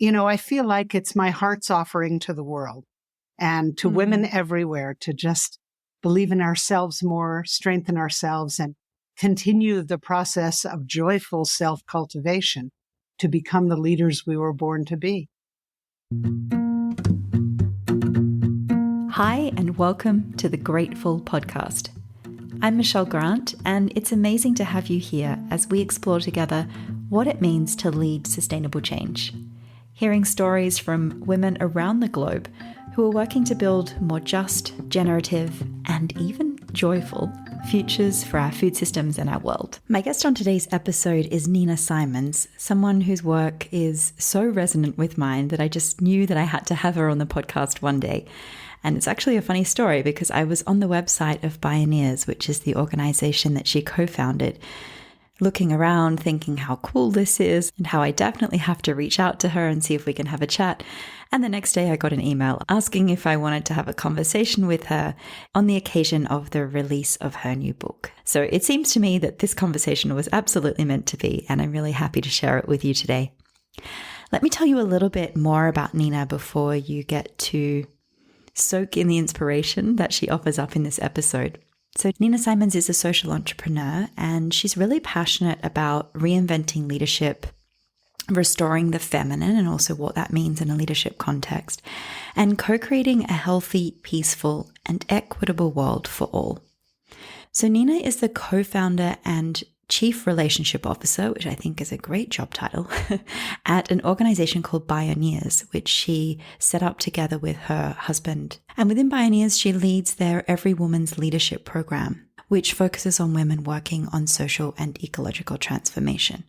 I feel like it's my heart's offering to the world and to women everywhere to just believe in ourselves more, strengthen ourselves, and continue the process of joyful self-cultivation to become the leaders we were born to be. Hi, and welcome to the Grateful Podcast. I'm Michelle Grant, and it's amazing to have you here as we explore together what it means to lead sustainable change. Hearing stories from women around the globe who are working to build more just, generative, and even joyful futures for our food systems and our world. My guest on today's episode is Nina Simons, someone whose work is so resonant with mine that I just knew that I had to have her on the podcast one day. And it's actually a funny story because I was on the website of Bioneers, which is the organization that she co-founded, looking around, thinking how cool this is and how I definitely have to reach out to her and see if we can have a chat. And the next day I got an email asking if I wanted to have a conversation with her on the occasion of the release of her new book. So it seems to me that this conversation was absolutely meant to be, and I'm really happy to share it with you today. Let me tell you a little bit more about Nina before you get to soak in the inspiration that she offers up in this episode. So Nina Simons is a social entrepreneur, and she's really passionate about reinventing leadership, restoring the feminine, and also what that means in a leadership context, and co-creating a healthy, peaceful, and equitable world for all. So Nina is the co-founder and Chief Relationship Officer, which I think is a great job title, at an organization called Bioneers, which she set up together with her husband. And within Bioneers, she leads their Every Woman's Leadership program, which focuses on women working on social and ecological transformation.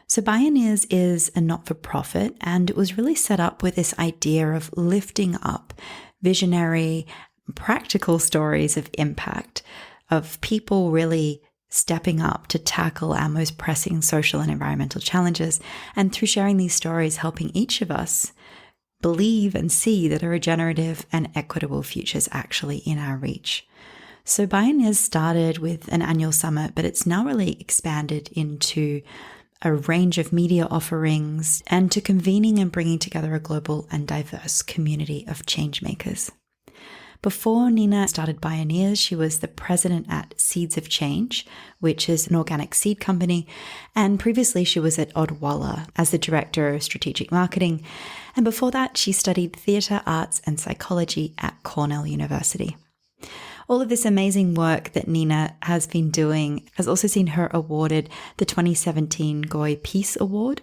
So Bioneers is a not-for-profit, and it was really set up with this idea of lifting up visionary, practical stories of impact, of people really stepping up to tackle our most pressing social and environmental challenges, and through sharing these stories, helping each of us believe and see that a regenerative and equitable future is actually in our reach. So Bioneers started with an annual summit, but it's now really expanded into a range of media offerings and to convening and bringing together a global and diverse community of change makers. Before Nina started Bioneers, she was the president at Seeds of Change, which is an organic seed company. And previously she was at Odwalla as the director of strategic marketing. And before that, she studied theatre, arts, and psychology at Cornell University. All of this amazing work that Nina has been doing has also seen her awarded the 2017 Goy Peace Award.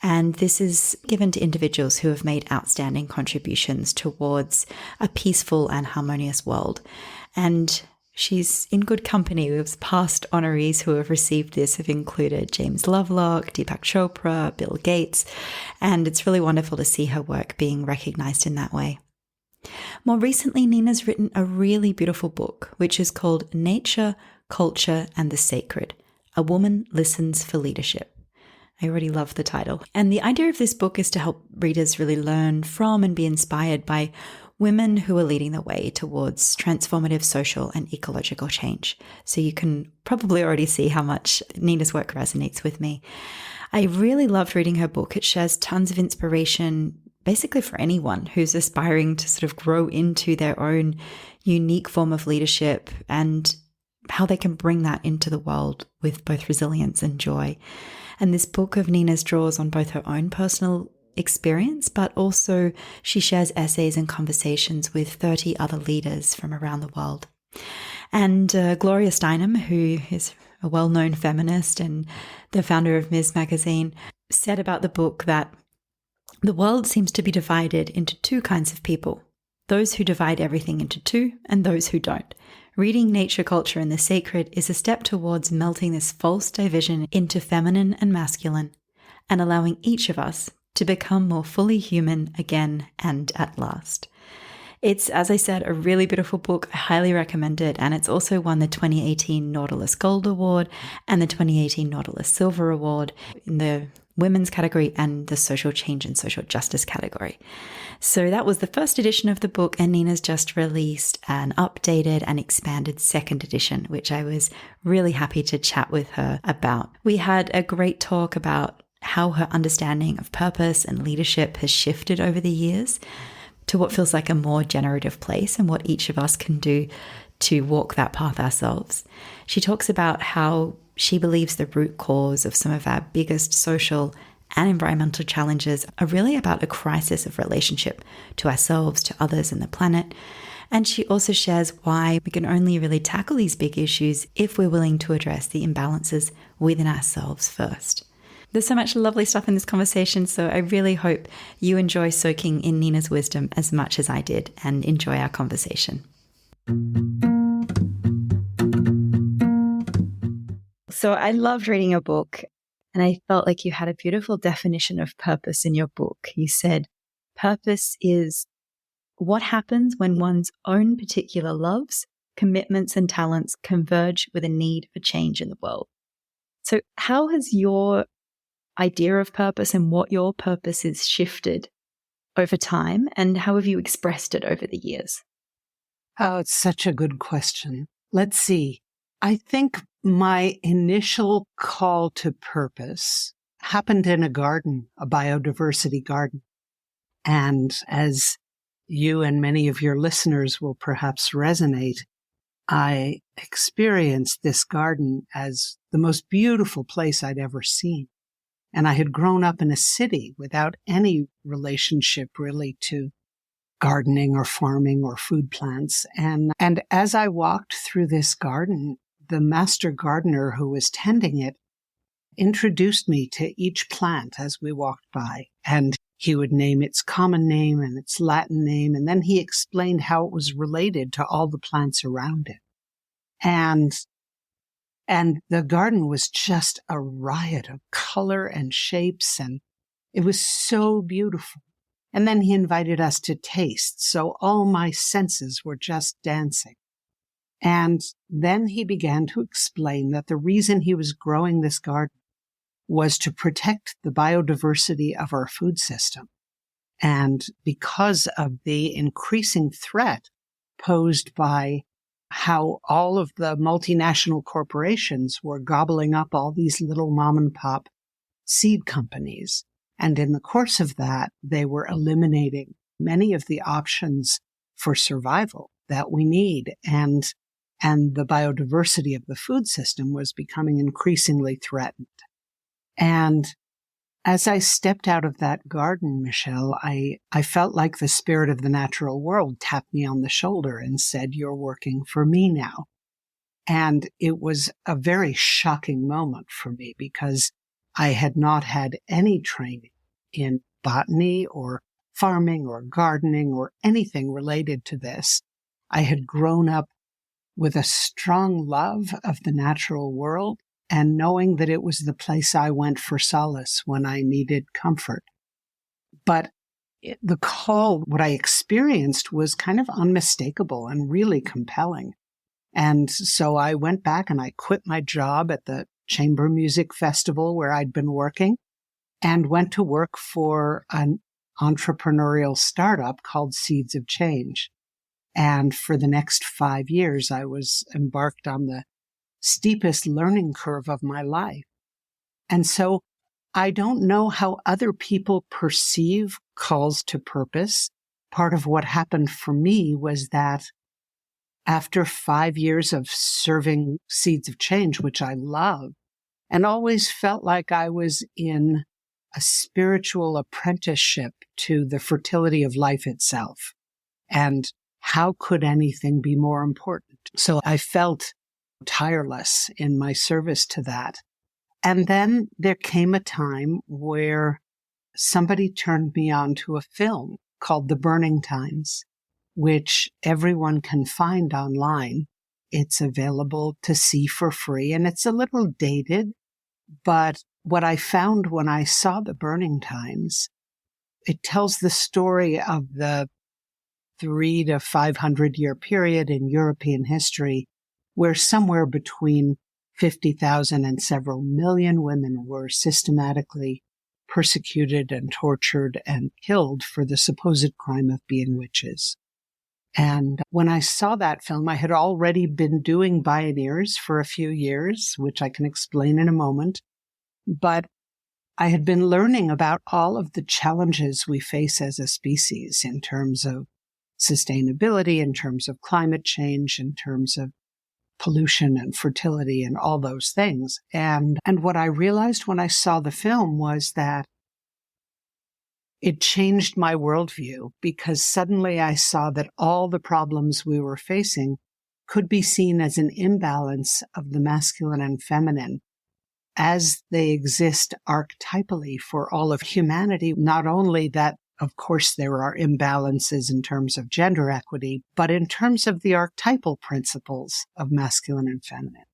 And this is given to individuals who have made outstanding contributions towards a peaceful and harmonious world. And she's in good company with past honorees who have received this have included James Lovelock, Deepak Chopra, Bill Gates, and it's really wonderful to see her work being recognized in that way. More recently, Nina's written a really beautiful book, which is called Nature, Culture, and the Sacred: A Woman Listens for Leadership. I already love the title. And the idea of this book is to help readers really learn from and be inspired by women who are leading the way towards transformative social and ecological change. So you can probably already see how much Nina's work resonates with me. I really loved reading her book. It shares tons of inspiration, basically for anyone who's aspiring to sort of grow into their own unique form of leadership and how they can bring that into the world with both resilience and joy. And this book of Nina's draws on both her own personal experience, but also she shares essays and conversations with 30 other leaders from around the world. And Gloria Steinem, who is a well-known feminist and the founder of Ms. Magazine, said about the book that the world seems to be divided into two kinds of people: those who divide everything into two and those who don't. Reading Nature, Culture, and the Sacred is a step towards melting this false division into feminine and masculine and allowing each of us to become more fully human again and at last. It's, as I said, a really beautiful book. I highly recommend it. And it's also won the 2018 Nautilus Gold Award and the 2018 Nautilus Silver Award in the women's category and the social change and social justice category. So that was the first edition of the book, and Nina's just released an updated and expanded second edition, which I was really happy to chat with her about. We had a great talk about how her understanding of purpose and leadership has shifted over the years to what feels like a more generative place and what each of us can do to walk that path ourselves. She talks about how she believes the root cause of some of our biggest social and environmental challenges are really about a crisis of relationship to ourselves, to others, and the planet. And she also shares why we can only really tackle these big issues if we're willing to address the imbalances within ourselves first. There's so much lovely stuff in this conversation, so I really hope you enjoy soaking in Nina's wisdom as much as I did and enjoy our conversation. So I loved reading your book, and I felt like you had a beautiful definition of purpose in your book. You said, purpose is what happens when one's own particular loves, commitments, and talents converge with a need for change in the world. So how has your idea of purpose and what your purpose is shifted over time, and how have you expressed it over the years? Oh, it's such a good question. Let's see. I think my initial call to purpose happened in a garden, a biodiversity garden. And as you and many of your listeners will perhaps resonate, I experienced this garden as the most beautiful place I'd ever seen. And I had grown up in a city without any relationship really to gardening or farming or food plants. And as I walked through this garden, the master gardener who was tending it introduced me to each plant as we walked by. And he would name its common name and its Latin name. And then he explained how it was related to all the plants around it. And the garden was just a riot of color and shapes, and it was so beautiful. And then he invited us to taste, so all my senses were just dancing. And then he began to explain that the reason he was growing this garden was to protect the biodiversity of our food system. And because of the increasing threat posed by how all of the multinational corporations were gobbling up all these little mom and pop seed companies. And in the course of that, they were eliminating many of the options for survival that we need. And the biodiversity of the food system was becoming increasingly threatened. And as I stepped out of that garden, Michelle, I felt like the spirit of the natural world tapped me on the shoulder and said, "You're working for me now." And it was a very shocking moment for me because I had not had any training in botany or farming or gardening or anything related to this. I had grown up with a strong love of the natural world and knowing that it was the place I went for solace when I needed comfort. But the call, what I experienced was kind of unmistakable and really compelling. And so I went back and I quit my job at the Chamber Music Festival where I'd been working and went to work for an entrepreneurial startup called Seeds of Change. And for the next 5 years, I was embarked on the steepest learning curve of my life. And so I don't know how other people perceive calls to purpose. Part of what happened for me was that after 5 years of serving Seeds of Change, which I love, and always felt like I was in a spiritual apprenticeship to the fertility of life itself. And how could anything be more important? So I felt tireless in my service to that. And then there came a time where somebody turned me on to a film called The Burning Times, which everyone can find online. It's available to see for free, and it's a little dated. But what I found when I saw The Burning Times, it tells the story of the 300 to 500 year period in European history where somewhere between 50,000 and several million women were systematically persecuted and tortured and killed for the supposed crime of being witches. And when I saw that film, I had already been doing Bioneers for a few years, which I can explain in a moment. But I had been learning about all of the challenges we face as a species in terms of sustainability, in terms of climate change, in terms of pollution and fertility and all those things. And what I realized when I saw the film was that it changed my worldview, because suddenly I saw that all the problems we were facing could be seen as an imbalance of the masculine and feminine as they exist archetypally for all of humanity. Not only that, of course, there are imbalances in terms of gender equity, but in terms of the archetypal principles of masculine and feminine.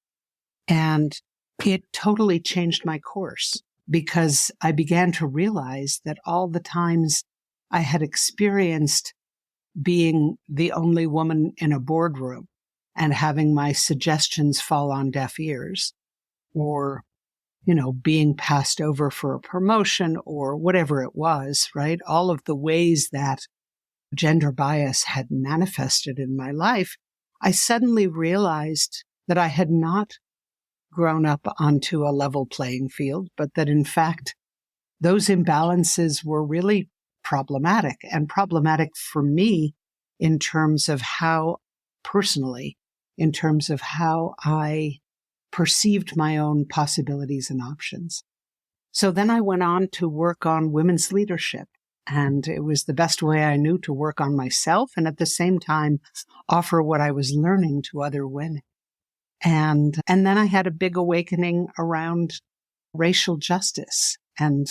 And it totally changed my course, because I began to realize that all the times I had experienced being the only woman in a boardroom and having my suggestions fall on deaf ears, or, being passed over for a promotion or whatever it was, right? All of the ways that gender bias had manifested in my life, I suddenly realized that I had not grown up onto a level playing field, but that in fact, those imbalances were really problematic, and problematic for me in terms of how, personally, in terms of how I perceived my own possibilities and options. So then I went on to work on women's leadership, and it was the best way I knew to work on myself and at the same time offer what I was learning to other women. And then I had a big awakening around racial justice and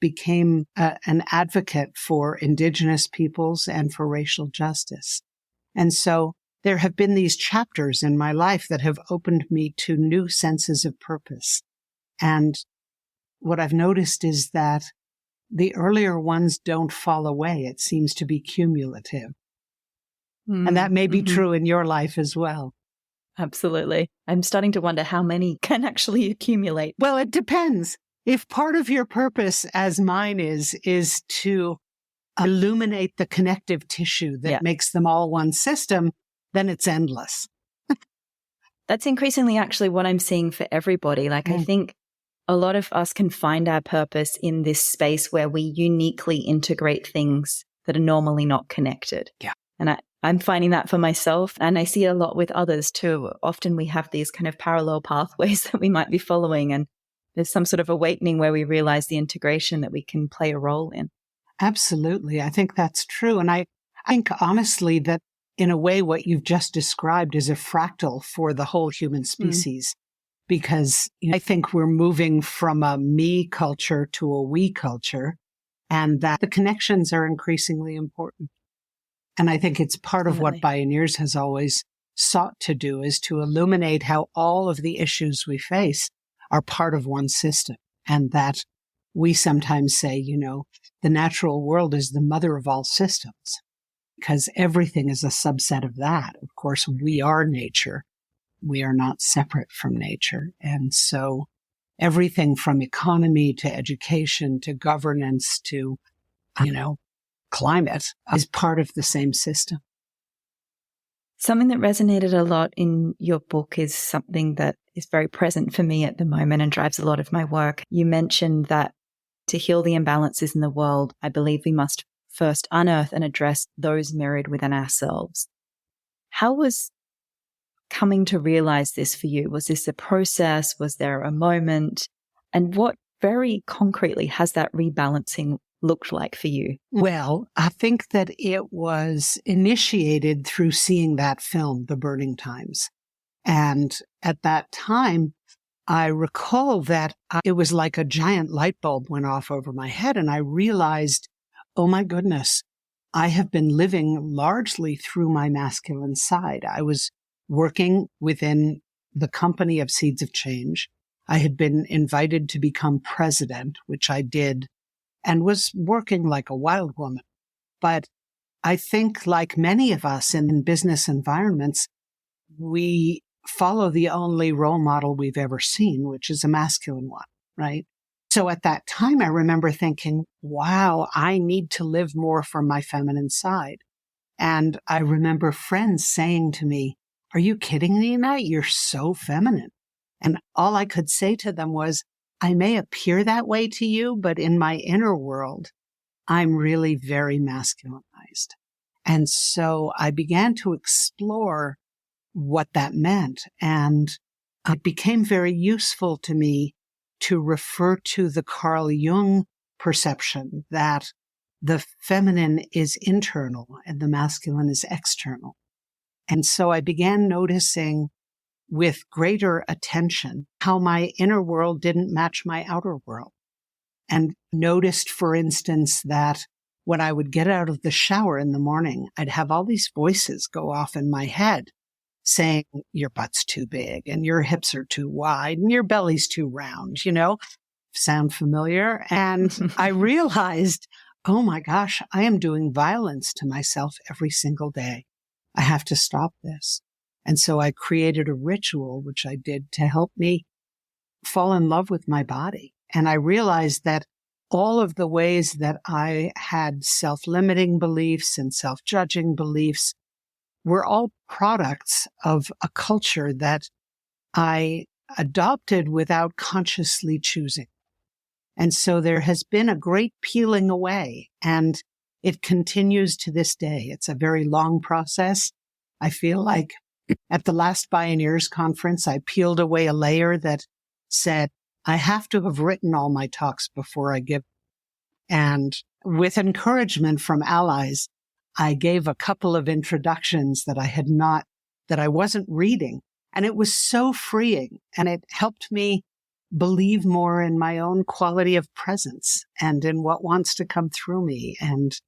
became an advocate for Indigenous peoples and for racial justice. And so there have been these chapters in my life that have opened me to new senses of purpose. And what I've noticed is that the earlier ones don't fall away. It seems to be cumulative. And that may be true in your life as well. Absolutely. I'm starting to wonder how many can actually accumulate. Well, it depends. If part of your purpose, as mine is to illuminate the connective tissue that makes them all one system, then it's endless. That's increasingly actually what I'm seeing for everybody. I think a lot of us can find our purpose in this space where we uniquely integrate things that are normally not connected. Yeah. And I'm finding that for myself, and I see it a lot with others too. Often we have these kind of parallel pathways that we might be following, and there's some sort of awakening where we realize the integration that we can play a role in. Absolutely. I think that's true. And I think honestly that in a way what you've just described is a fractal for the whole human species, because I think we're moving from a me culture to a we culture, and that the connections are increasingly important. And I think it's part of what Bioneers has always sought to do, is to illuminate how all of the issues we face are part of one system. And that we sometimes say, the natural world is the mother of all systems, because everything is a subset of that. Of course, we are nature. We are not separate from nature. And so everything from economy to education to governance to, climate is part of the same system. Something that resonated a lot in your book is something that is very present for me at the moment and drives a lot of my work. You mentioned that to heal the imbalances in the world, I believe we must first unearth and address those mirrored within ourselves. How was coming to realize this for you? Was this a process? Was there a moment? And what very concretely has that rebalancing looked like for you? Well, I think that it was initiated through seeing that film, The Burning Times. And at that time, I recall that it was like a giant light bulb went off over my head, and I realized, oh my goodness, I have been living largely through my masculine side. I was working within the company of Seeds of Change. I had been invited to become president, which I did, and was working like a wild woman. But I think, like many of us in business environments, we follow the only role model we've ever seen, which is a masculine one, right? So at that time, I remember thinking, wow, I need to live more from my feminine side. And I remember friends saying to me, are you kidding me, Nina? You're so feminine. And all I could say to them was, I may appear that way to you, but in my inner world, I'm really very masculinized. And so I began to explore what that meant. And it became very useful to me to refer to the Carl Jung perception that the feminine is internal and the masculine is external. And so I began noticing with greater attention how my inner world didn't match my outer world. And noticed, for instance, that when I would get out of the shower in the morning, I'd have all these voices go off in my head saying, your butt's too big and your hips are too wide and your belly's too round, sound familiar? And I realized, oh my gosh, I am doing violence to myself every single day. I have to stop this. And so I created a ritual, which I did to help me fall in love with my body. And I realized that all of the ways that I had self-limiting beliefs and self-judging beliefs were all products of a culture that I adopted without consciously choosing. And so there has been a great peeling away, and it continues to this day. It's a very long process. I feel like at the last Bioneers conference, I peeled away a layer that said, I have to have written all my talks before I give. And with encouragement from allies, I gave a couple of introductions that I wasn't reading. And it was so freeing. And it helped me believe more in my own quality of presence and in what wants to come through me. And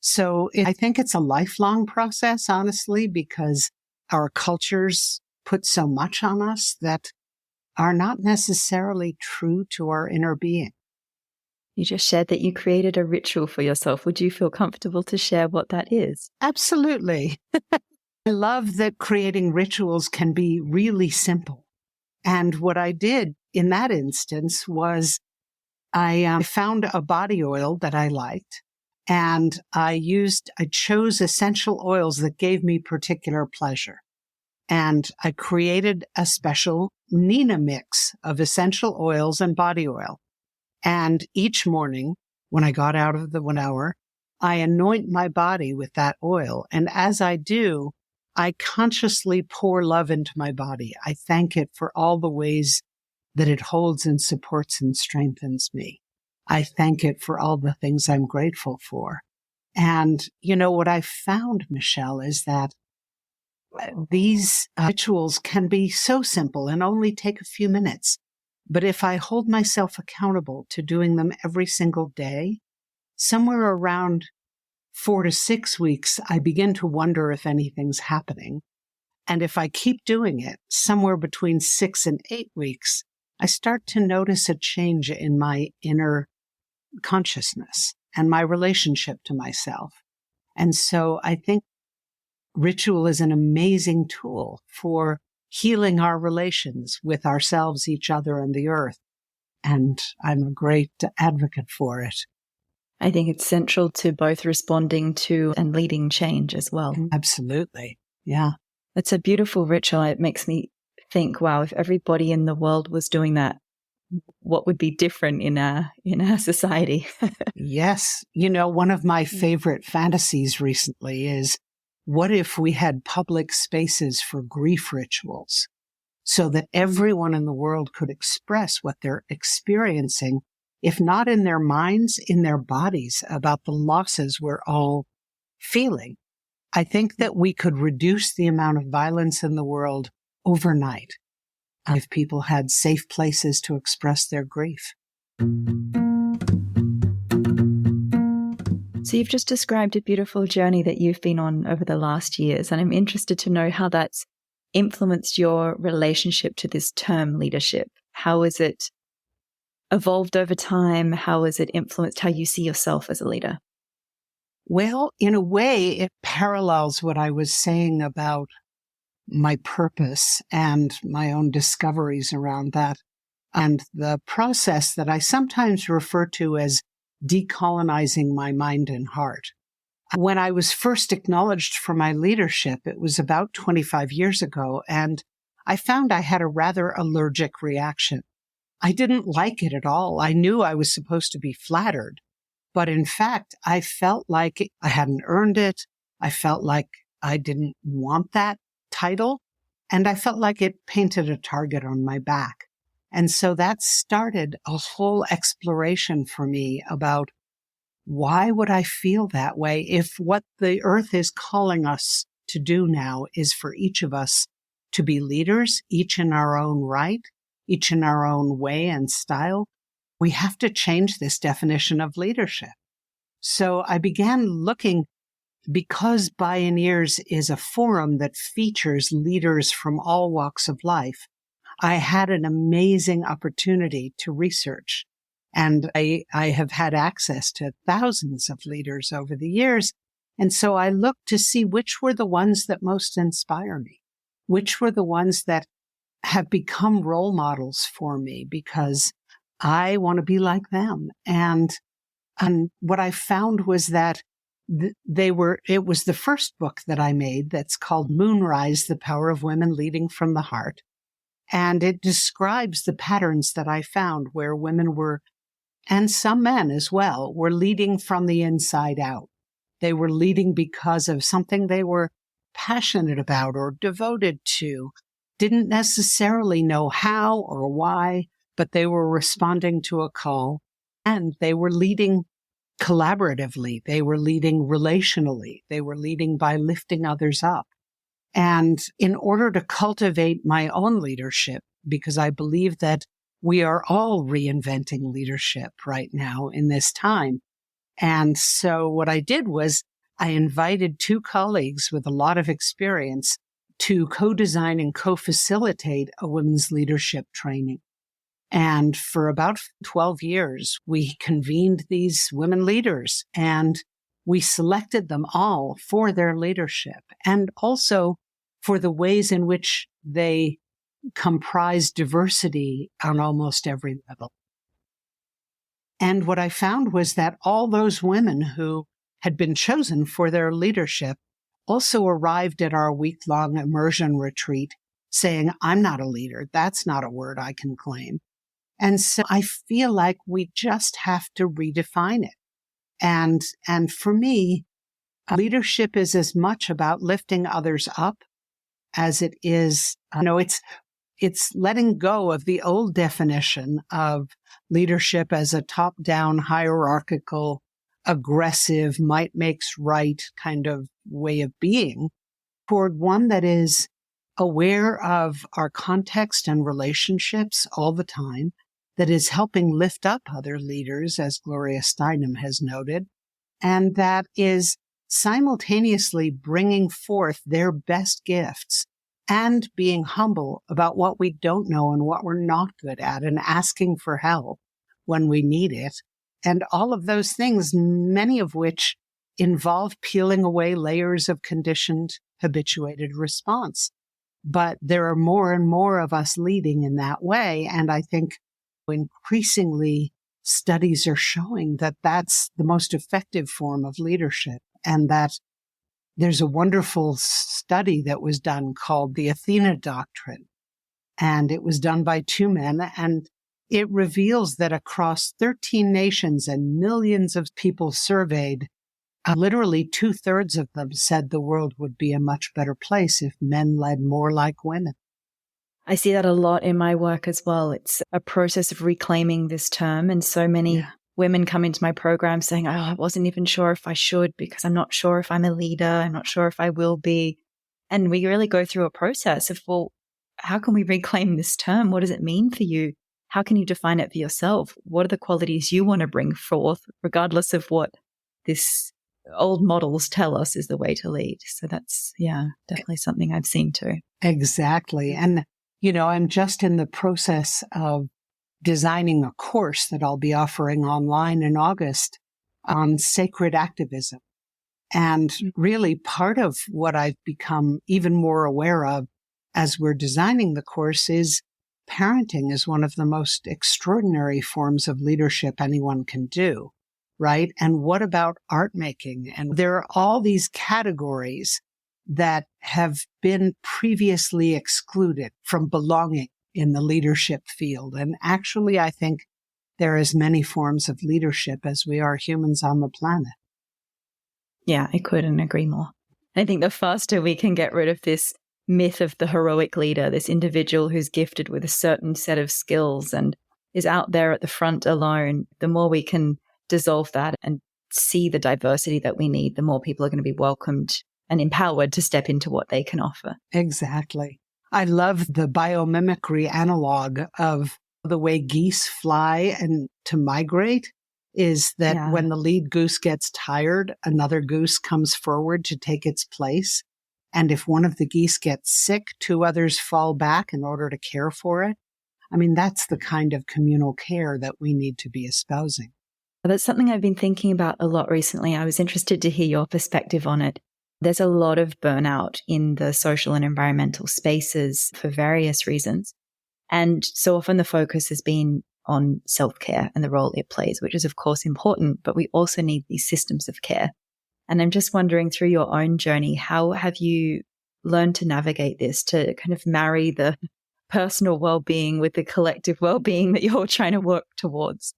so I think it's a lifelong process, honestly, because our cultures put so much on us that are not necessarily true to our inner being. You just shared that you created a ritual for yourself. Would you feel comfortable to share what that is? Absolutely. I love that creating rituals can be really simple. And what I did in that instance was I found a body oil that I liked, and I chose essential oils that gave me particular pleasure. And I created a special Nina mix of essential oils and body oil. And each morning, when I got out of the 1 hour, I anoint my body with that oil. And as I do, I consciously pour love into my body. I thank it for all the ways that it holds and supports and strengthens me. I thank it for all the things I'm grateful for. And, what I found, Michelle, is that these rituals can be so simple and only take a few minutes. But if I hold myself accountable to doing them every single day, somewhere around 4 to 6 weeks, I begin to wonder if anything's happening. And if I keep doing it, somewhere between 6 and 8 weeks, I start to notice a change in my inner consciousness and my relationship to myself. And so I think ritual is an amazing tool for healing our relations with ourselves, each other, and the earth. And I'm a great advocate for it. I think it's central to both responding to and leading change as well. Absolutely. Yeah. It's a beautiful ritual. It makes me think, wow, if everybody in the world was doing that, what would be different in our society? Yes. One of my favorite fantasies recently is, what if we had public spaces for grief rituals so that everyone in the world could express what they're experiencing, if not in their minds, in their bodies, about the losses we're all feeling? I think that we could reduce the amount of violence in the world overnight if people had safe places to express their grief. So you've just described a beautiful journey that you've been on over the last years, and I'm interested to know how that's influenced your relationship to this term leadership. How has it evolved over time? How has it influenced how you see yourself as a leader? Well, in a way, it parallels what I was saying about my purpose and my own discoveries around that, and the process that I sometimes refer to as decolonizing my mind and heart. When I was first acknowledged for my leadership, it was about 25 years ago, and I found I had a rather allergic reaction. I didn't like it at all. I knew I was supposed to be flattered, but in fact, I felt like I hadn't earned it. I felt like I didn't want that title, and I felt like it painted a target on my back. And so that started a whole exploration for me about why would I feel that way if what the earth is calling us to do now is for each of us to be leaders, each in our own right, each in our own way and style. We have to change this definition of leadership. So I began looking, because Bioneers is a forum that features leaders from all walks of life, I had an amazing opportunity to research. And I have had access to thousands of leaders over the years. And so I looked to see which were the ones that most inspire me, which were the ones that have become role models for me because I want to be like them. And what I found was that it was the first book that I made that's called Moonrise, The Power of Women Leading from the Heart. And it describes the patterns that I found where women were, and some men as well, were leading from the inside out. They were leading because of something they were passionate about or devoted to, didn't necessarily know how or why, but they were responding to a call, and they were leading collaboratively. They were leading relationally. They were leading by lifting others up. And in order to cultivate my own leadership, because I believe that we are all reinventing leadership right now in this time. And so what I did was I invited two colleagues with a lot of experience to co-design and co-facilitate a women's leadership training. And for about 12 years, we convened these women leaders and we selected them all for their leadership and also for the ways in which they comprise diversity on almost every level. And what I found was that all those women who had been chosen for their leadership also arrived at our week-long immersion retreat saying, I'm not a leader. That's not a word I can claim. And so I feel like we just have to redefine it. And for me, leadership is as much about lifting others up as it is, it's letting go of the old definition of leadership as a top-down, hierarchical, aggressive, might makes right kind of way of being, toward one that is aware of our context and relationships all the time, that is helping lift up other leaders, as Gloria Steinem has noted, and that is simultaneously bringing forth their best gifts and being humble about what we don't know and what we're not good at and asking for help when we need it. And all of those things, many of which involve peeling away layers of conditioned, habituated response. But there are more and more of us leading in that way. And I think increasingly studies are showing that that's the most effective form of leadership, and that there's a wonderful study that was done called the Athena Doctrine, and it was done by two men, and it reveals that across 13 nations and millions of people surveyed, literally 2/3 of them said the world would be a much better place if men led more like women. I see that a lot in my work as well. It's a process of reclaiming this term. And so many women come into my program saying, I wasn't even sure if I should because I'm not sure if I'm a leader. I'm not sure if I will be. And we really go through a process of, well, how can we reclaim this term? What does it mean for you? How can you define it for yourself? What are the qualities you want to bring forth, regardless of what this old models tell us is the way to lead? So that's, definitely something I've seen too. Exactly. And I'm just in the process of designing a course that I'll be offering online in August on sacred activism. And really part of what I've become even more aware of as we're designing the course is parenting is one of the most extraordinary forms of leadership anyone can do, right? And what about art making? And there are all these categories that have been previously excluded from belonging in the leadership field. And actually, I think there are as many forms of leadership as we are humans on the planet. Yeah, I couldn't agree more. I think the faster we can get rid of this myth of the heroic leader, this individual who's gifted with a certain set of skills and is out there at the front alone, the more we can dissolve that and see the diversity that we need, the more people are going to be welcomed and empowered to step into what they can offer. Exactly. I love the biomimicry analog of the way geese fly and to migrate is that when the lead goose gets tired, another goose comes forward to take its place. And if one of the geese gets sick, two others fall back in order to care for it. I mean, that's the kind of communal care that we need to be espousing. That's something I've been thinking about a lot recently. I was interested to hear your perspective on it. There's a lot of burnout in the social and environmental spaces for various reasons. And so often the focus has been on self-care and the role it plays, which is of course important, but we also need these systems of care. And I'm just wondering, through your own journey, how have you learned to navigate this, to kind of marry the personal well-being with the collective well-being that you're trying to work towards?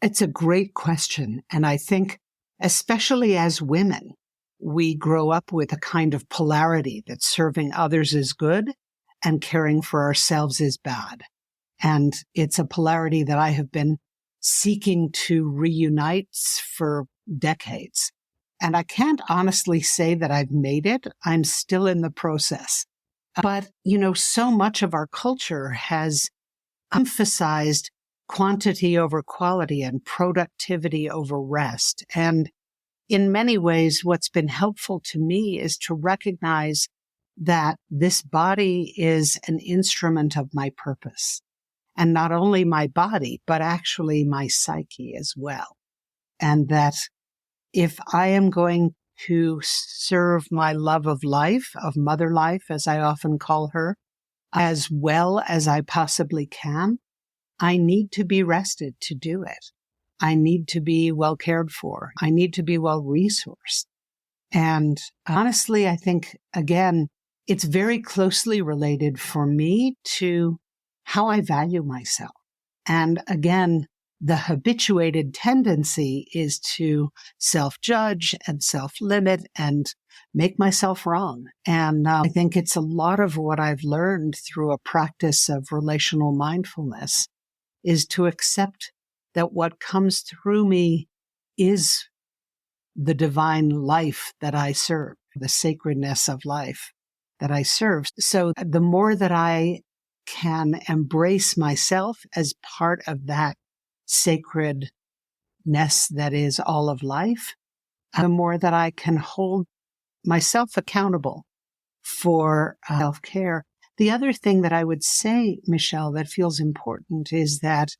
It's a great question. And I think, especially as women, we grow up with a kind of polarity that serving others is good and caring for ourselves is bad. And it's a polarity that I have been seeking to reunite for decades. And I can't honestly say that I've made it. I'm still in the process. But, so much of our culture has emphasized quantity over quality and productivity over rest. And in many ways, what's been helpful to me is to recognize that this body is an instrument of my purpose. And not only my body, but actually my psyche as well. And that if I am going to serve my love of life, of mother life, as I often call her, as well as I possibly can, I need to be rested to do it. I need to be well cared for. I need to be well resourced. And honestly, I think, again, it's very closely related for me to how I value myself. And again, the habituated tendency is to self-judge and self-limit and make myself wrong. And I think it's a lot of what I've learned through a practice of relational mindfulness is to accept that what comes through me is the divine life that I serve, the sacredness of life that I serve. So the more that I can embrace myself as part of that sacredness that is all of life, the more that I can hold myself accountable for self-care. The other thing that I would say, Michelle, that feels important is that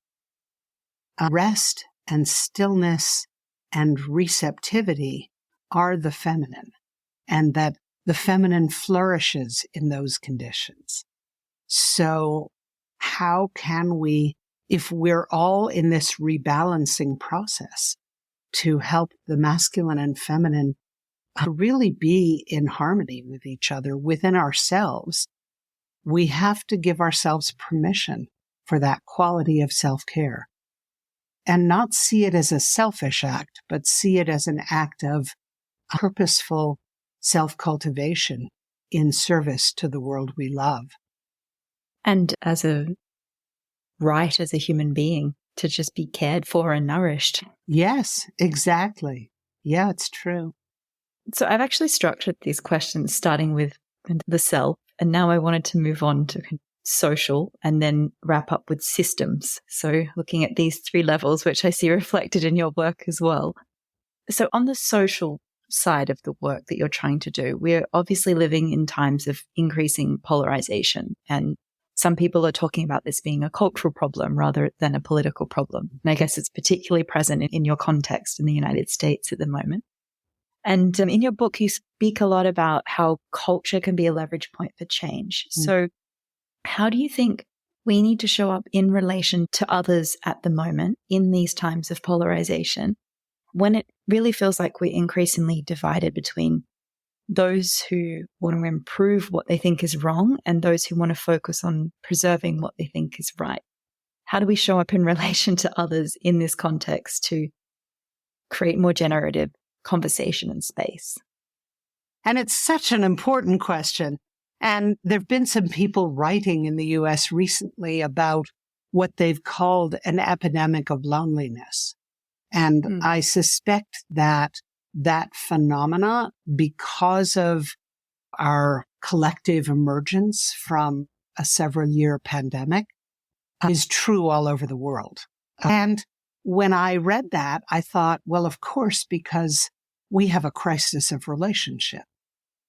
rest and stillness and receptivity are the feminine, and that the feminine flourishes in those conditions. So how can we, if we're all in this rebalancing process, to help the masculine and feminine really be in harmony with each other within ourselves, we have to give ourselves permission for that quality of self-care and not see it as a selfish act, but see it as an act of purposeful self-cultivation in service to the world we love. And as a right as a human being to just be cared for and nourished. Yes, exactly. Yeah, it's true. So I've actually structured these questions starting with the self, and now I wanted to move on to social and then wrap up with systems. So looking at these three levels, which I see reflected in your work as well. So on the social side of the work that you're trying to do, we're obviously living in times of increasing polarization, and some people are talking about this being a cultural problem rather than a political problem. And I guess it's particularly present in your context in the United States at the moment. And in your book, you speak a lot about how culture can be a leverage point for change. So how do you think we need to show up in relation to others at the moment in these times of polarization, when it really feels like we're increasingly divided between those who want to improve what they think is wrong and those who want to focus on preserving what they think is right. How do we show up in relation to others in this context to create more generative conversation and space? And it's such an important question. And there have been some people writing in the US recently about what they've called an epidemic of loneliness. And I suspect that that phenomena, because of our collective emergence from a several-year pandemic, is true all over the world. And when I read that, I thought, well, of course, because we have a crisis of relationship.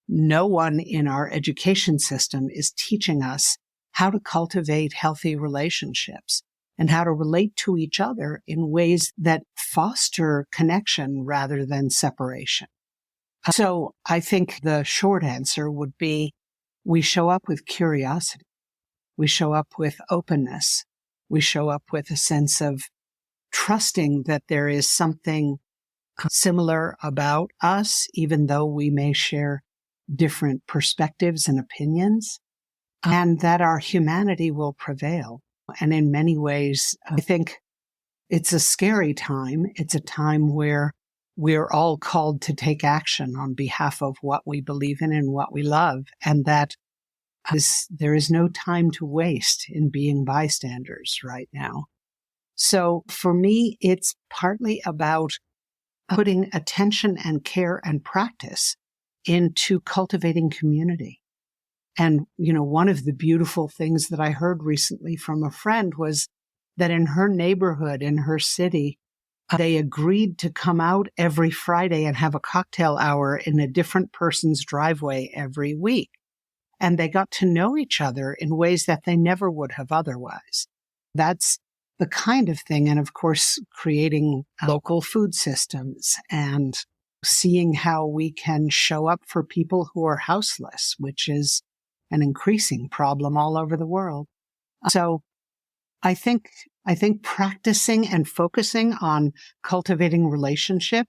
No one in our education system is teaching us how to cultivate healthy relationships and how to relate to each other in ways that foster connection rather than separation. So I think the short answer would be we show up with curiosity. We show up with openness. We show up with a sense of trusting that there is something similar about us, even though we may share different perspectives and opinions, and that our humanity will prevail. And in many ways, I think it's a scary time. It's a time where we're all called to take action on behalf of what we believe in and what we love, and that there is no time to waste in being bystanders right now. So for me, it's partly about putting attention and care and practice into cultivating community. And, one of the beautiful things that I heard recently from a friend was that in her neighborhood, in her city, they agreed to come out every Friday and have a cocktail hour in a different person's driveway every week. And they got to know each other in ways that they never would have otherwise. That's the kind of thing. And of course, creating local food systems and seeing how we can show up for people who are houseless, which is an increasing problem all over the world. So I think practicing and focusing on cultivating relationship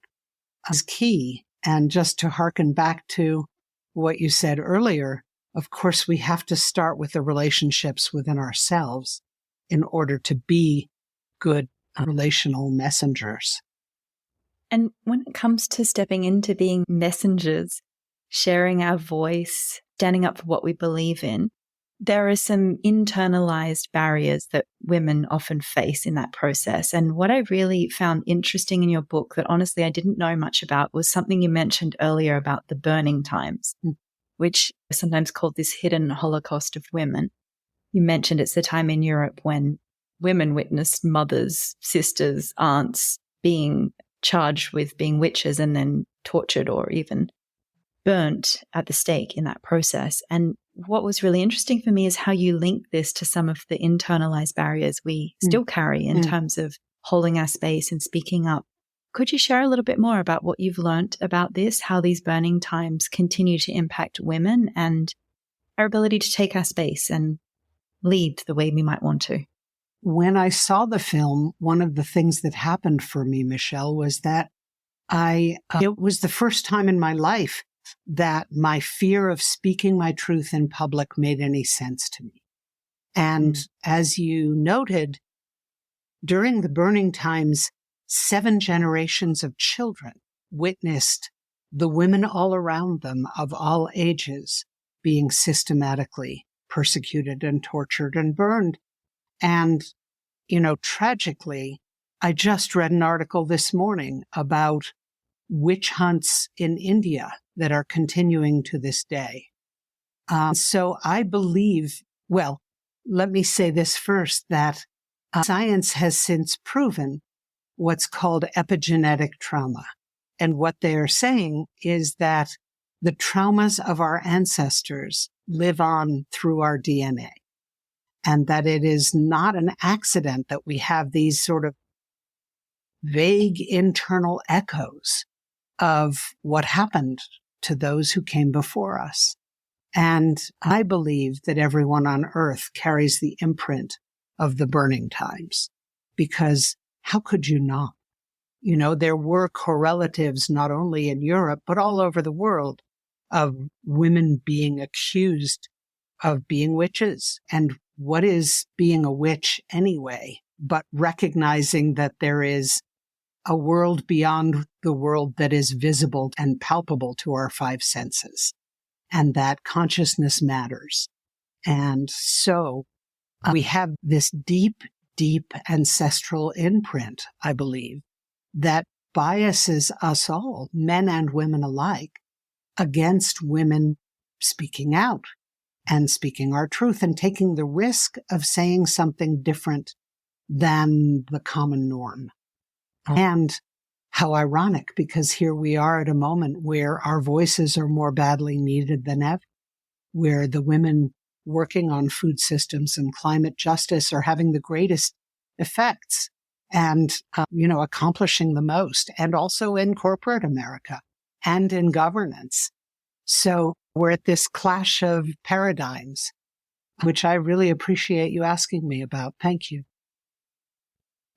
is key. And just to hearken back to what you said earlier, of course, we have to start with the relationships within ourselves in order to be good relational messengers. And when it comes to stepping into being messengers, sharing our voice, standing up for what we believe in, there are some internalized barriers that women often face in that process. And what I really found interesting in your book that honestly I didn't know much about was something you mentioned earlier about the burning times, which is sometimes called this hidden Holocaust of women. You mentioned it's the time in Europe when women witnessed mothers, sisters, aunts being charged with being witches and then tortured or even burnt at the stake in that process. And what was really interesting for me is how you link this to some of the internalized barriers we still carry in terms of holding our space and speaking up. Could you share a little bit more about what you've learned about this, how these burning times continue to impact women and our ability to take our space and lead the way we might want to? When I saw the film, one of the things that happened for me, Michelle, was that it was the first time in my life that my fear of speaking my truth in public made any sense to me. And as you noted, during the burning times, 7 generations of children witnessed the women all around them of all ages being systematically persecuted and tortured and burned. And, tragically, I just read an article this morning about witch hunts in India that are continuing to this day. So I believe, well, let me say this first, that science has since proven what's called epigenetic trauma. And what they are saying is that the traumas of our ancestors live on through our DNA. And that it is not an accident that we have these sort of vague internal echoes of what happened to those who came before us. And I believe that everyone on earth carries the imprint of the burning times, because how could you not? There were correlatives not only in Europe, but all over the world of women being accused of being witches. And what is being a witch anyway? But recognizing that there is a world beyond the world that is visible and palpable to our five senses, and that consciousness matters. And so we have this deep, deep ancestral imprint, I believe, that biases us all, men and women alike, against women speaking out and speaking our truth and taking the risk of saying something different than the common norm. And how ironic, because here we are at a moment where our voices are more badly needed than ever, where the women working on food systems and climate justice are having the greatest effects and, accomplishing the most, and also in corporate America and in governance. So we're at this clash of paradigms, which I really appreciate you asking me about. Thank you.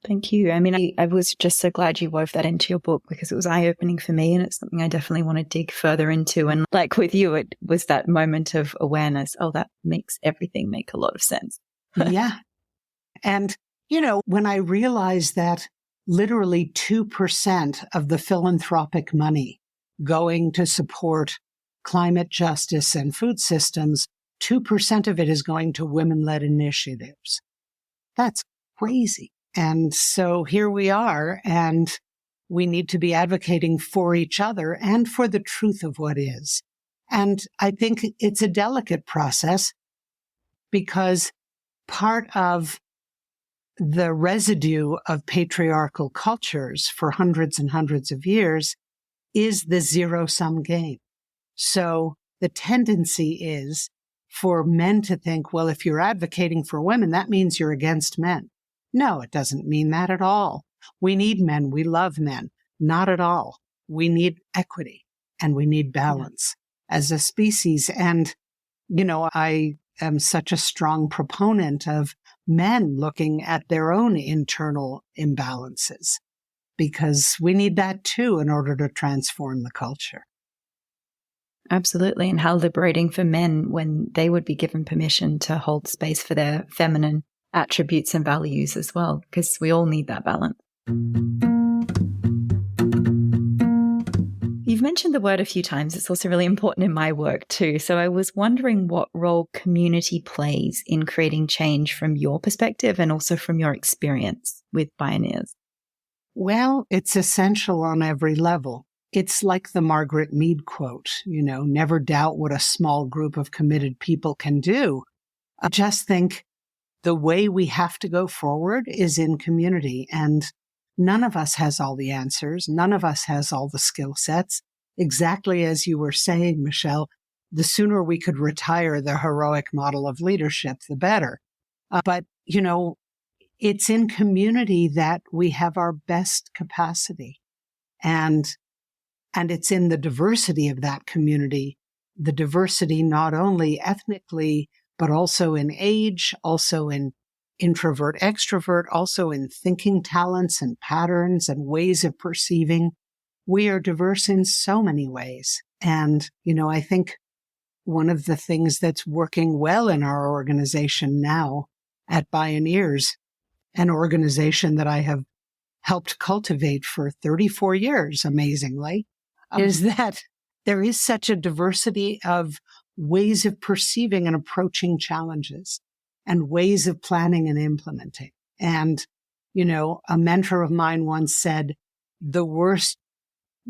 Thank you. I mean, I was just so glad you wove that into your book because it was eye-opening for me and it's something I definitely want to dig further into. And like with you, it was that moment of awareness. Oh, that makes everything make a lot of sense. Yeah. And, when I realized that literally 2% of the philanthropic money going to support climate justice and food systems, 2% of it is going to women-led initiatives. That's crazy. And so here we are, and we need to be advocating for each other and for the truth of what is. And I think it's a delicate process because part of the residue of patriarchal cultures for hundreds and hundreds of years is the zero-sum game. So the tendency is for men to think, well, if you're advocating for women, that means you're against men. No, it doesn't mean that at all. We need men. We love men. Not at all. We need equity and we need balance as a species. And, I am such a strong proponent of men looking at their own internal imbalances because we need that too in order to transform the culture. Absolutely. And how liberating for men when they would be given permission to hold space for their feminine attributes and values as well, because we all need that balance. You've mentioned the word a few times. It's also really important in my work too. So I was wondering what role community plays in creating change from your perspective and also from your experience with Bioneers. Well, it's essential on every level. It's like the Margaret Mead quote, never doubt what a small group of committed people can do. I just think the way we have to go forward is in community, and none of us has all the answers. None of us has all the skill sets. Exactly as you were saying, Michelle, the sooner we could retire the heroic model of leadership, the better. But it's in community that we have our best capacity. And it's in the diversity of that community, the diversity not only ethnically, but also in age, also in introvert, extrovert, also in thinking talents and patterns and ways of perceiving. We are diverse in so many ways. And, I think one of the things that's working well in our organization now at Bioneers, an organization that I have helped cultivate for 34 years, amazingly, is that there is such a diversity of ways of perceiving and approaching challenges and ways of planning and implementing. And, a mentor of mine once said, the worst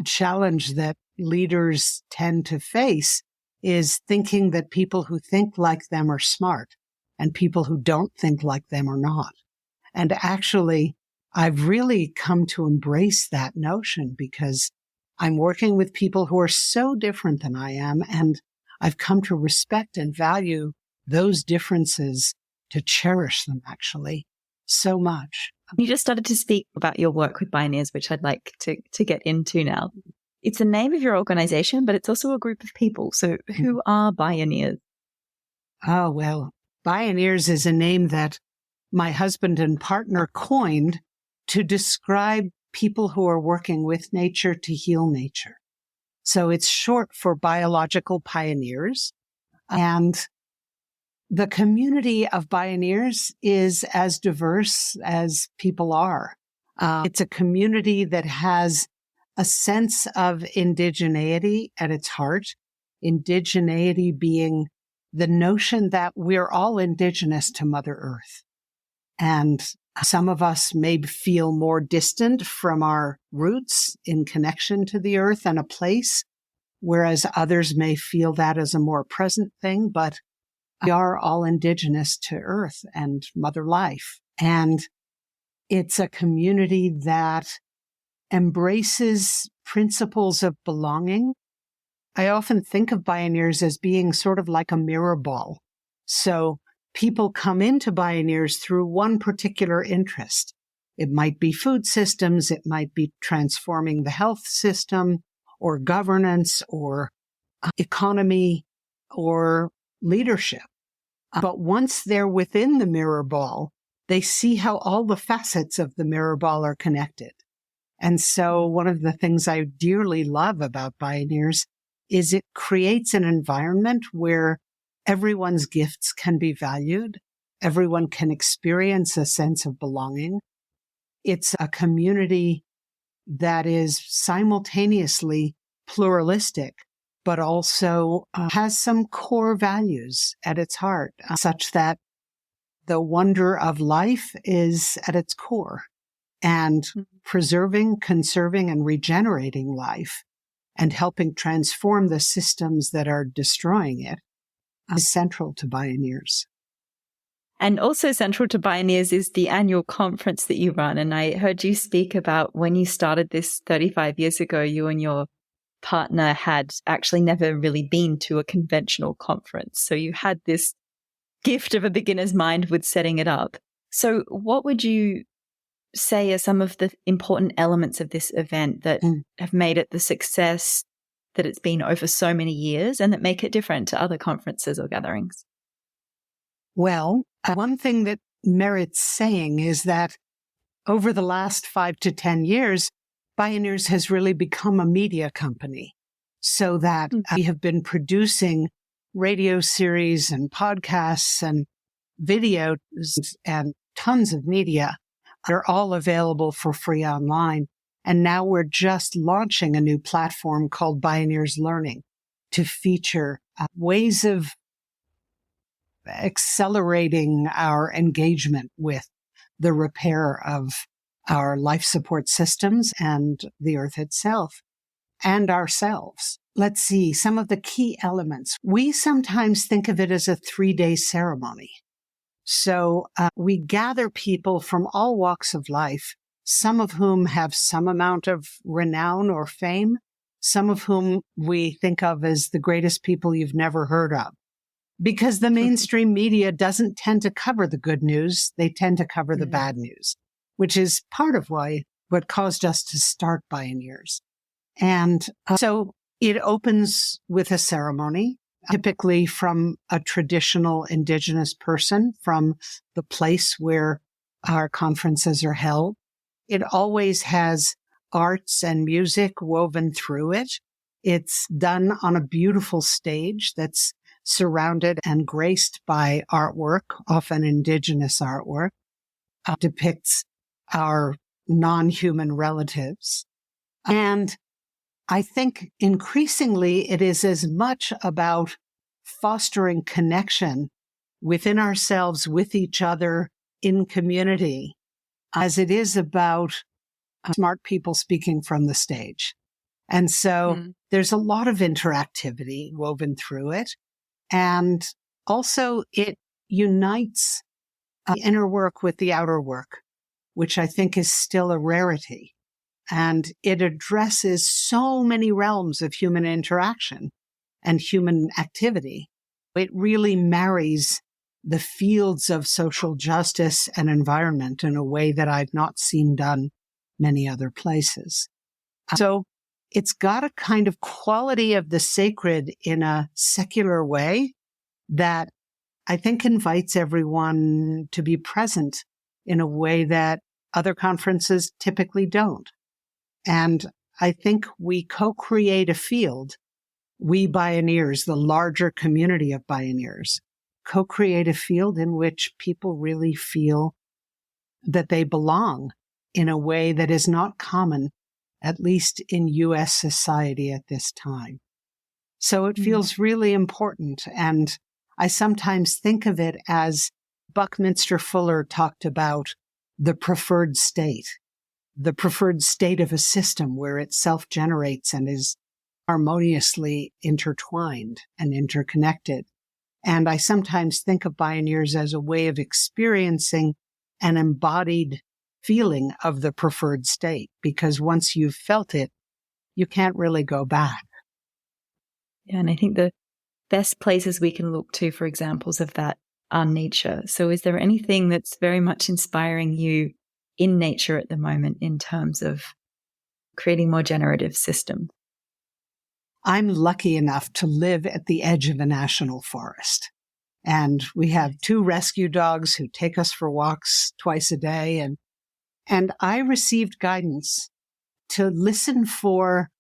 challenge that leaders tend to face is thinking that people who think like them are smart and people who don't think like them are not. And actually, I've really come to embrace that notion because I'm working with people who are so different than I am, and I've come to respect and value those differences, to cherish them actually so much. You just started to speak about your work with Bioneers, which I'd like to get into now. It's the name of your organization, but it's also a group of people. So who are Bioneers? Oh, well, Bioneers is a name that my husband and partner coined to describe people who are working with nature to heal nature. So it's short for biological pioneers. And the community of Bioneers is as diverse as people are. It's a community that has a sense of indigeneity at its heart. Indigeneity being the notion that we're all indigenous to Mother Earth. And some of us may feel more distant from our roots in connection to the earth and a place, whereas others may feel that as a more present thing, but we are all indigenous to earth and Mother Life. And it's a community that embraces principles of belonging. I often think of Bioneers as being sort of like a mirror ball. So people come into Bioneers through one particular interest. It might be food systems, it might be transforming the health system, or governance, or economy, or leadership. But once they're within the mirror ball, they see how all the facets of the mirror ball are connected. And so one of the things I dearly love about Bioneers is it creates an environment where everyone's gifts can be valued. Everyone can experience a sense of belonging. It's a community that is simultaneously pluralistic, but also has some core values at its heart, such that the wonder of life is at its core. And preserving, conserving, and regenerating life and helping transform the systems that are destroying it is central to Bioneers. And also central to Bioneers is the annual conference that you run. And I heard you speak about when you started this 35 years ago, you and your partner had actually never really been to a conventional conference. So you had this gift of a beginner's mind with setting it up. So what would you say are some of the important elements of this event that have made it the success that it's been over so many years and that make it different to other conferences or gatherings? Well, one thing that merits saying is that over the last 5 to 10 years, Bioneers has really become a media company, so that we have been producing radio series and podcasts and videos and tons of media. They're all available for free online. And now we're just launching a new platform called Bioneers Learning to feature ways of accelerating our engagement with the repair of our life support systems and the earth itself and ourselves. Let's see some of the key elements. We sometimes think of it as a 3-day ceremony. So we gather people from all walks of life, some of whom have some amount of renown or fame, some of whom we think of as the greatest people you've never heard of. Because the mainstream media doesn't tend to cover the good news, they tend to cover the bad news, which is part of what caused us to start Bioneers. And so it opens with a ceremony, typically from a traditional Indigenous person from the place where our conferences are held. It always has arts and music woven through it. It's done on a beautiful stage that's surrounded and graced by artwork, often Indigenous artwork, depicts our non-human relatives. And I think increasingly it is as much about fostering connection within ourselves, with each other, in community, as it is about smart people speaking from the stage. And so there's a lot of interactivity woven through it. And also it unites the inner work with the outer work, which I think is still a rarity. And it addresses so many realms of human interaction and human activity. It really marries the fields of social justice and environment in a way that I've not seen done many other places. So it's got a kind of quality of the sacred in a secular way that I think invites everyone to be present in a way that other conferences typically don't. And I think we co-create a field. We Bioneers, the larger community of Bioneers, co-create a field in which people really feel that they belong in a way that is not common, at least in U.S. society at this time. So it feels really important. And I sometimes think of it as Buckminster Fuller talked about the preferred state of a system where it self-generates and is harmoniously intertwined and interconnected. And I sometimes think of Bioneers as a way of experiencing an embodied feeling of the preferred state, because once you've felt it, you can't really go back. Yeah, and I think the best places we can look to for examples of that are nature. So is there anything that's very much inspiring you in nature at the moment in terms of creating more generative systems? I'm lucky enough to live at the edge of a national forest. And we have 2 rescue dogs who take us for walks twice a day. And I received guidance to listen for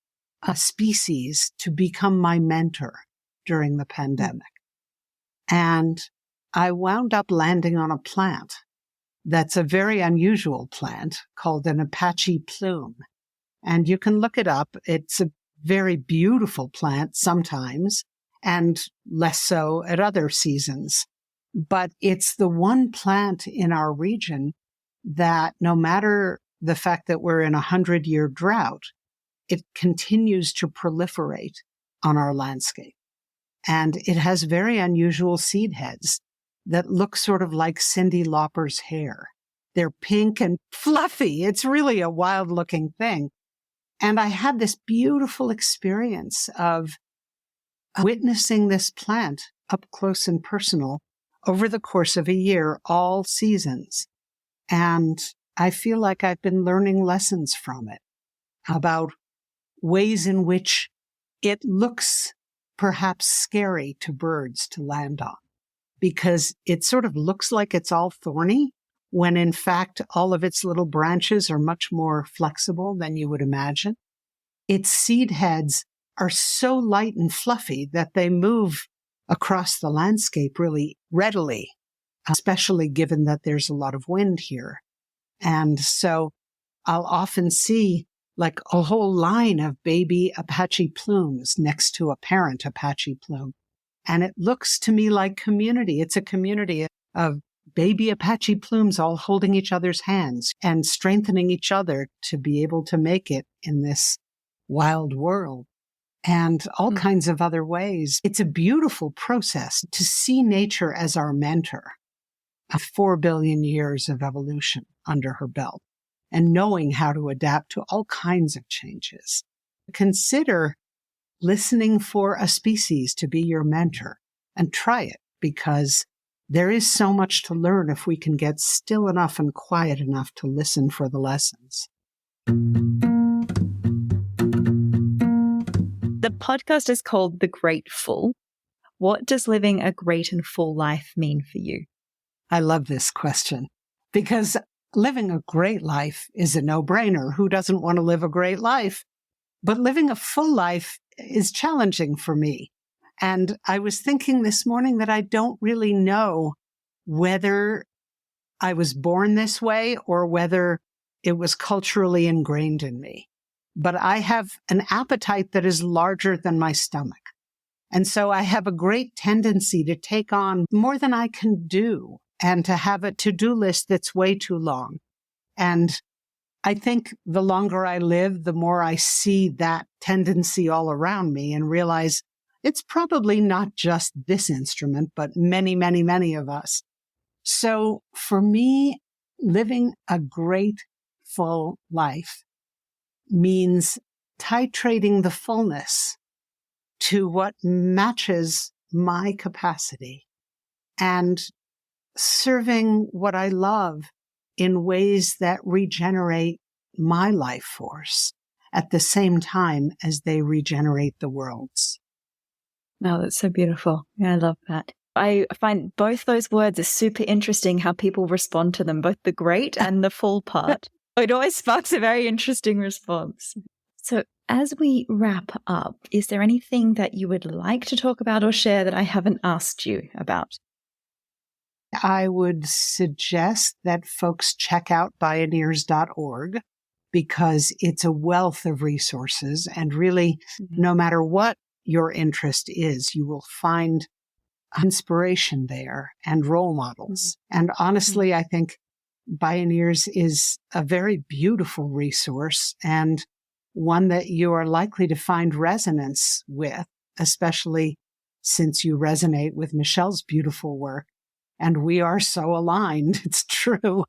a species to become my mentor during the pandemic. And I wound up landing on a plant that's a very unusual plant called an Apache plume. And you can look it up. It's a very beautiful plant sometimes, and less so at other seasons. But it's the one plant in our region that, no matter the fact that we're in a 100-year drought, it continues to proliferate on our landscape. And it has very unusual seed heads that look sort of like Cyndi Lauper's hair. They're pink and fluffy. It's really a wild-looking thing. And I had this beautiful experience of witnessing this plant up close and personal over the course of a year, all seasons. And I feel like I've been learning lessons from it about ways in which it looks perhaps scary to birds to land on, because it sort of looks like it's all thorny, when in fact all of its little branches are much more flexible than you would imagine. Its seed heads are so light and fluffy that they move across the landscape really readily, especially given that there's a lot of wind here. And so I'll often see like a whole line of baby Apache plumes next to a parent Apache plume. And it looks to me like community. It's a community of baby Apache plumes all holding each other's hands and strengthening each other to be able to make it in this wild world, and all kinds of other ways. It's a beautiful process to see nature as our mentor, 4 billion years of evolution under her belt, and knowing how to adapt to all kinds of changes. Consider listening for a species to be your mentor and try it, because there is so much to learn if we can get still enough and quiet enough to listen for the lessons. The podcast is called The Grateful. What does living a great and full life mean for you? I love this question, because living a great life is a no-brainer. Who doesn't want to live a great life? But living a full life is challenging for me. And I was thinking this morning that I don't really know whether I was born this way or whether it was culturally ingrained in me. But I have an appetite that is larger than my stomach. And so I have a great tendency to take on more than I can do and to have a to-do list that's way too long. And I think the longer I live, the more I see that tendency all around me and realize it's probably not just this instrument, but many, many, many of us. So for me, living a great, full life means titrating the fullness to what matches my capacity and serving what I love in ways that regenerate my life force at the same time as they regenerate the world's. Oh, that's so beautiful. Yeah, I love that. I find both those words are super interesting, how people respond to them, both the great and the full part. It always sparks a very interesting response. So as we wrap up, is there anything that you would like to talk about or share that I haven't asked you about? I would suggest that folks check out Bioneers.org because it's a wealth of resources. And really, no matter what your interest is, you will find inspiration there and role models. And honestly, I think Bioneers is a very beautiful resource and one that you are likely to find resonance with, especially since you resonate with Michelle's beautiful work. And we are so aligned. It's true.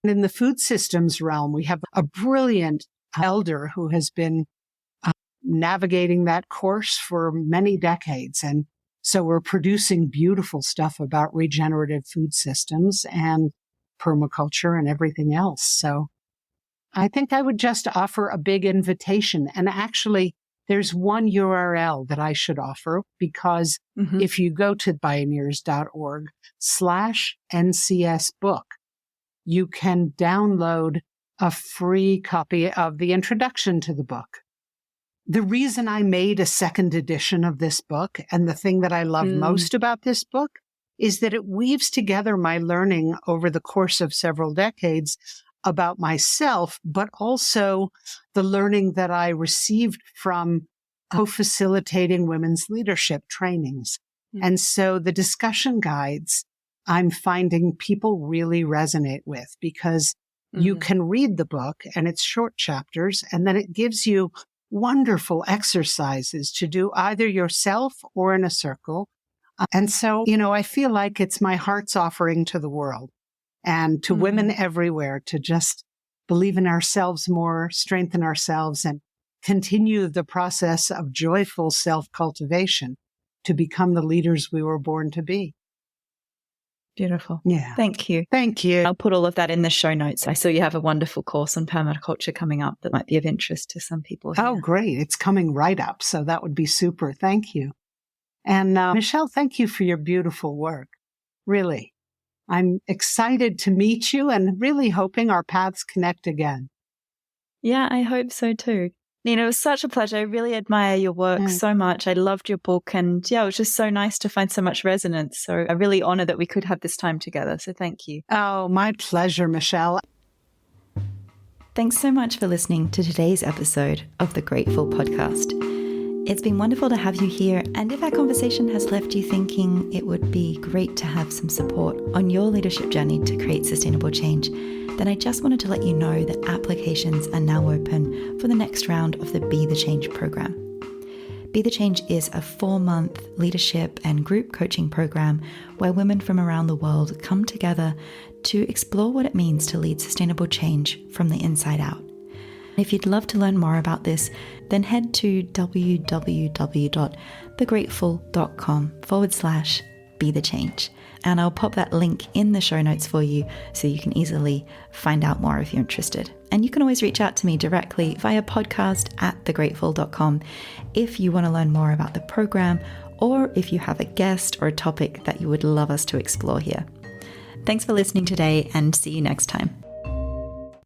And in the food systems realm, we have a brilliant elder who has been navigating that course for many decades. And so we're producing beautiful stuff about regenerative food systems and permaculture and everything else. So I think I would just offer a big invitation. And actually, there's one URL that I should offer because if you go to Bioneers.org/NCS book, you can download a free copy of the introduction to the book. The reason I made a second edition of this book and the thing that I love most about this book is that it weaves together my learning over the course of several decades about myself, but also the learning that I received from co-facilitating women's leadership trainings. And so the discussion guides I'm finding people really resonate with because you can read the book and it's short chapters, and then it gives you wonderful exercises to do either yourself or in a circle. And so, I feel like it's my heart's offering to the world and to women everywhere to just believe in ourselves more, strengthen ourselves, and continue the process of joyful self-cultivation to become the leaders we were born to be. Beautiful. Yeah. Thank you. Thank you. I'll put all of that in the show notes. I saw you have a wonderful course on permaculture coming up that might be of interest to some people here. Oh, great. It's coming right up. So that would be super. Thank you. And Michelle, thank you for your beautiful work. Really. I'm excited to meet you and really hoping our paths connect again. Yeah, I hope so too. Nina, it was such a pleasure. I really admire your work so much. I loved your book and it was just so nice to find so much resonance. So I'm really honored that we could have this time together. So thank you. Oh, my pleasure, Michelle. Thanks so much for listening to today's episode of the Grateful Podcast. It's been wonderful to have you here, and if our conversation has left you thinking it would be great to have some support on your leadership journey to create sustainable change, then I just wanted to let you know that applications are now open for the next round of the Be the Change program. Be the Change is a 4-month leadership and group coaching program where women from around the world come together to explore what it means to lead sustainable change from the inside out. If you'd love to learn more about this, then head to www.thegrateful.com/be-the-change. And I'll pop that link in the show notes for you so you can easily find out more if you're interested. And you can always reach out to me directly via podcast@thegrateful.com if you want to learn more about the program or if you have a guest or a topic that you would love us to explore here. Thanks for listening today and see you next time.